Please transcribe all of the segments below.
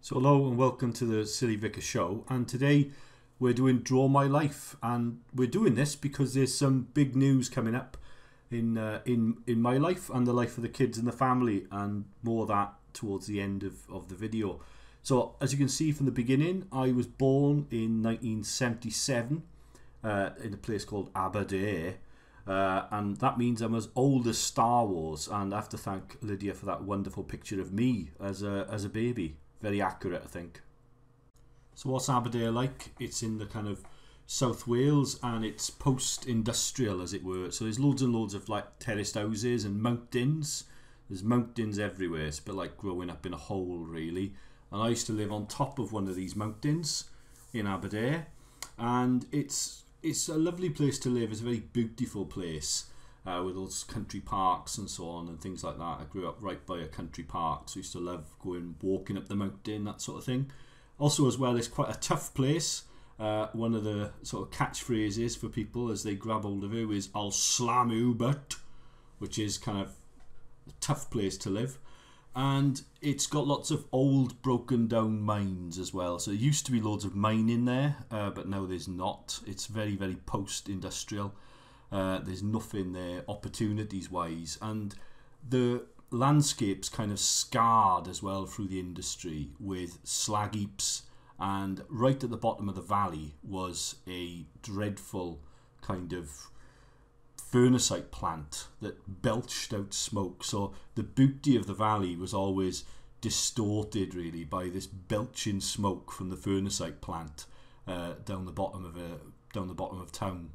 So hello and welcome to the Silly Vicar show, and today we're doing Draw My Life, and we're doing this because there's some big news coming up in my life and the life of the kids in the family, and more of that towards the end of the video. So as you can see from the beginning, I was born in 1977 in a place called Abadeer, and that means I'm as old as Star Wars, and I have to thank Lydia for that wonderful picture of me as a baby. Very accurate, I think. So what's Aberdare like? It's in the kind of South Wales, and it's post-industrial, as it were. So there's loads and loads of like terraced houses and mountains. There's mountains everywhere. It's a bit like growing up in a hole, really. And I used to live on top of one of these mountains in Aberdare, and it's a lovely place to live. It's a very beautiful place. With those country parks and so on and things like that. I grew up right by a country park, so I used to love going walking up the mountain, that sort of thing. Also as well, it's quite a tough place. One of the sort of catchphrases for people as they grab hold of you is "I'll slam you but," which is kind of a tough place to live. And it's got lots of old broken down mines as well. So there used to be loads of mining there, but now there's not. It's very, very post-industrial. There's nothing there opportunities wise, and the landscape's kind of scarred as well through the industry with slag heaps, and right at the bottom of the valley was a dreadful kind of furnaceite plant that belched out smoke. So the beauty of the valley was always distorted really by this belching smoke from the furnaceite plant down the bottom of town.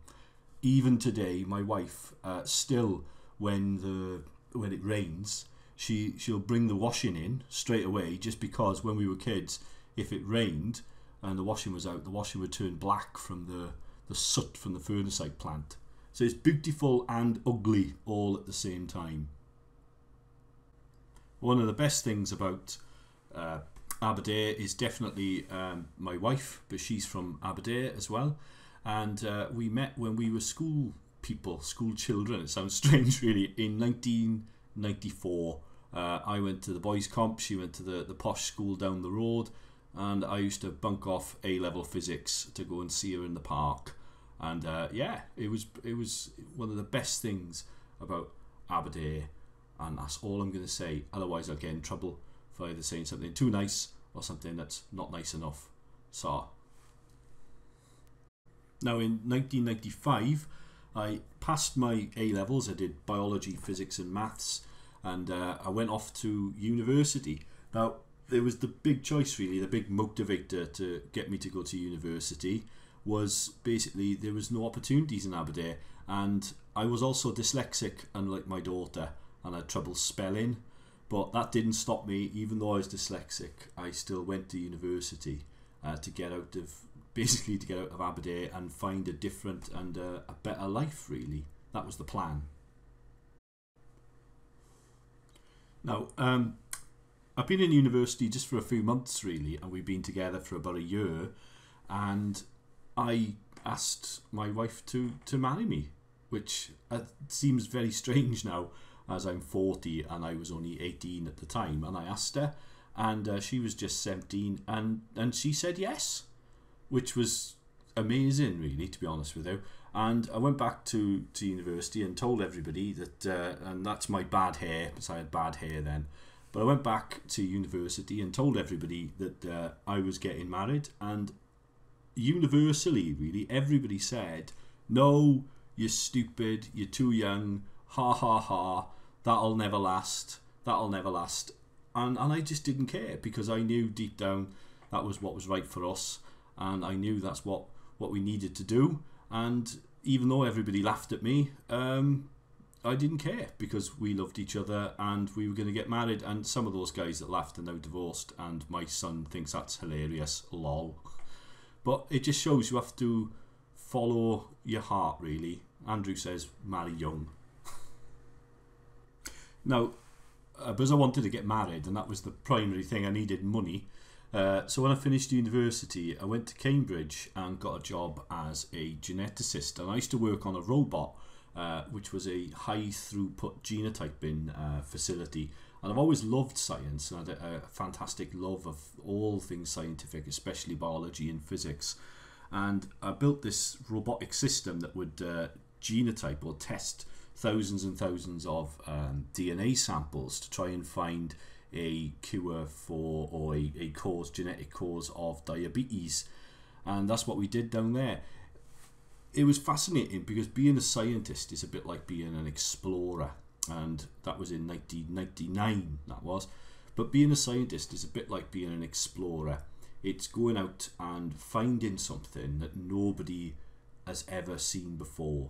Even today, my wife still, when it rains, she'll bring the washing in straight away, just because when we were kids, if it rained and the washing was out, the washing would turn black from the soot from the furnaceite plant. So it's beautiful and ugly all at the same time. One of the best things about Aberdare is definitely my wife, but she's from Aberdare as well. And we met when we were school children. It sounds strange really. In 1994, I went to the boys' comp, she went to the posh school down the road, and I used to bunk off A-level physics to go and see her in the park. And yeah, it was one of the best things about Aberdare, and that's all I'm going to say. Otherwise I'll get in trouble for either saying something too nice or something that's not nice enough. So now in 1995, I passed my A-levels. I did biology, physics and maths, and I went off to university. Now, there was the big choice really, the big motivator to get me to go to university was basically there was no opportunities in Aberdare, and I was also dyslexic, unlike my daughter, and I had trouble spelling. But that didn't stop me. Even though I was dyslexic, I still went to university to get out of Aberdare and find a different and a better life really. That was the plan. Now I've been in university just for a few months really, and we've been together for about a year, and I asked my wife to marry me, which seems very strange now as I'm 40 and I was only 18 at the time, and I asked her, and she was just 17, and she said yes, which was amazing really, to be honest with you. And I went back to university and told everybody that, and that's my bad hair, because I had bad hair then, but I went back to university and told everybody that I was getting married, and universally really everybody said, "No, you're stupid, you're too young, ha ha ha, that'll never last, and I just didn't care, because I knew deep down that was what was right for us. And I knew that's what we needed to do. And even though everybody laughed at me, I didn't care, because we loved each other and we were going to get married. And some of those guys that laughed are now divorced, and my son thinks that's hilarious, lol. But it just shows you have to follow your heart really. Andrew says marry young. Now, because I wanted to get married, and that was the primary thing, I needed money. So when I finished university, I went to Cambridge and got a job as a geneticist, and I used to work on a robot, which was a high throughput genotyping facility. And I've always loved science, and had a fantastic love of all things scientific, especially biology and physics. And I built this robotic system that would genotype or test thousands and thousands of DNA samples to try and find a cure for, or a cause, genetic cause of diabetes. And that's what we did down there. It was fascinating because being a scientist is a bit like being an explorer, and that was in 1999, that was. But being a scientist is a bit like being an explorer. It's going out and finding something that nobody has ever seen before.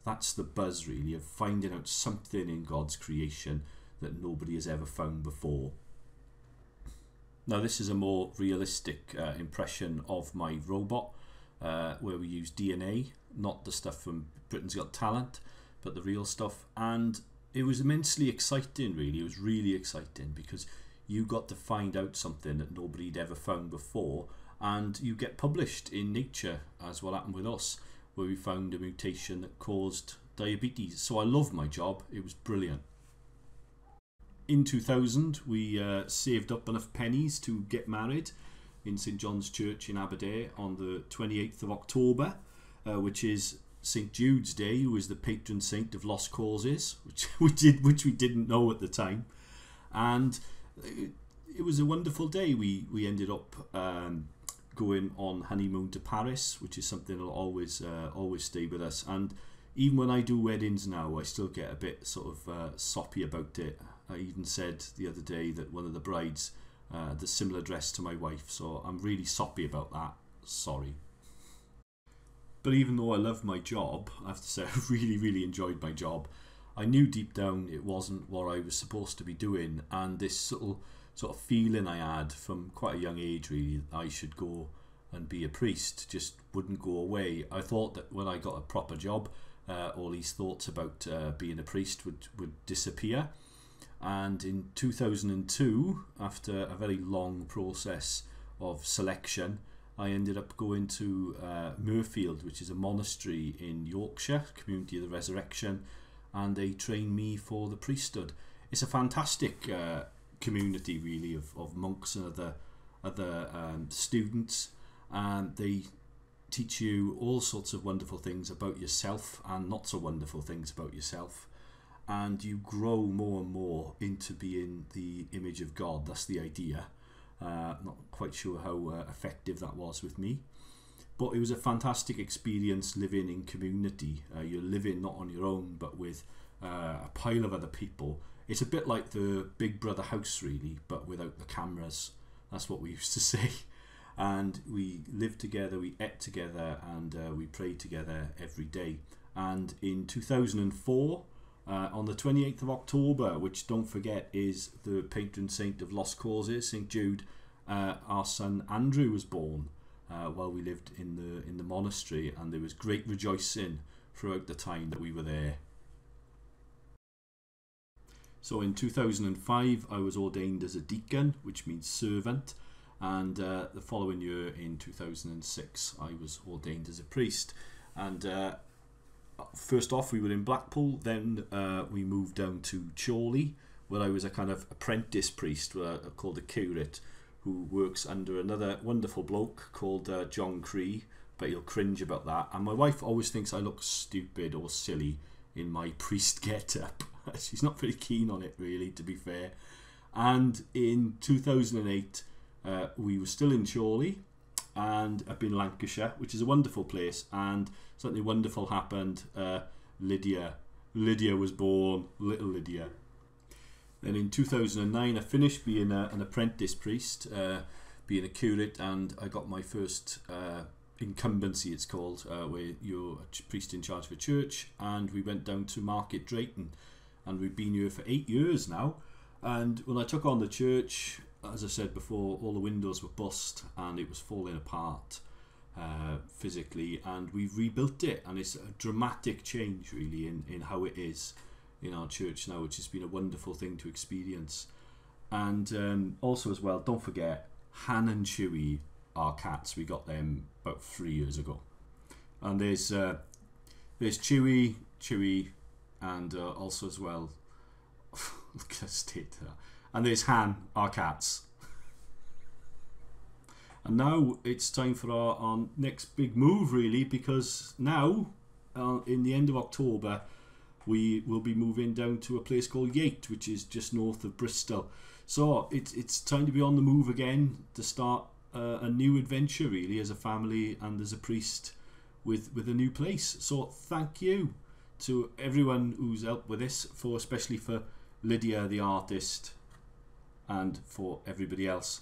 That's the buzz, really, of finding out something in God's creation that nobody has ever found before. Now, this is a more realistic impression of my robot, where we use DNA, not the stuff from Britain's Got Talent, but the real stuff. And it was immensely exciting, really. It was really exciting because you got to find out something that nobody'd ever found before, and you get published in Nature, as what happened with us, where we found a mutation that caused diabetes. So I love my job. It was brilliant. In 2000, we saved up enough pennies to get married in St John's Church in Aberdare on the 28th of October, which is St Jude's Day, who is the patron saint of lost causes, which we didn't know at the time. And it was a wonderful day. We ended up going on honeymoon to Paris, which is something that'll always stay with us. And even when I do weddings now, I still get a bit sort of soppy about it. I even said the other day that one of the brides had a similar dress to my wife, so I'm really soppy about that. Sorry. But even though I love my job, I have to say I really enjoyed my job. I knew deep down it wasn't what I was supposed to be doing, and this sort of feeling I had from quite a young age, really, that I should go and be a priest, just wouldn't go away. I thought that when I got a proper job, all these thoughts about being a priest would disappear. And in 2002, after a very long process of selection, I ended up going to Muirfield, which is a monastery in Yorkshire, Community of the Resurrection, and they trained me for the priesthood. It's a fantastic community, really, of monks and other students, and they teach you all sorts of wonderful things about yourself and not so wonderful things about yourself, and you grow more and more into being the image of God. That's the idea. Not quite sure how effective that was with me, but it was a fantastic experience living in community. You're living not on your own, but with a pile of other people. It's a bit like the Big Brother house, really, but without the cameras. That's what we used to say. And we lived together, we ate together, and we prayed together every day. And in 2004, on the 28th of October, which, don't forget, is the patron saint of lost causes, St Jude, our son Andrew was born while we lived in the monastery, and there was great rejoicing throughout the time that we were there. So in 2005, I was ordained as a deacon, which means servant, and the following year, in 2006, I was ordained as a priest. And first off, we were in Blackpool, then we moved down to Chorley, where I was a kind of apprentice priest, called a curate, who works under another wonderful bloke called John Cree, but he'll cringe about that. And my wife always thinks I look stupid or silly in my priest get-up. She's not very keen on it, really, to be fair. And in 2008, we were still in Chorley and up in Lancashire, which is a wonderful place, and something wonderful happened. Lydia was born, little Lydia. Then in 2009, I finished being an apprentice priest, being a curate, and I got my first incumbency, it's called, where you're a priest in charge of a church, and we went down to Market Drayton, and we've been here for 8 years now. And when I took on the church, as I said before, all the windows were bust and it was falling apart physically, and we've rebuilt it, and it's a dramatic change, really, in how it is in our church now, which has been a wonderful thing to experience. And also, as well, don't forget, Han and Chewy, our cats, we got them about 3 years ago. And there's Chewy, Chewy, and also as well, look at the state there. And there's Han, our cats. And now it's time for our next big move, really, because now, in the end of October, we will be moving down to a place called Yate, which is just north of Bristol. So it's time to be on the move again, to start a new adventure, really, as a family and as a priest with a new place. So thank you to everyone who's helped with this, especially for Lydia, the artist, and for everybody else.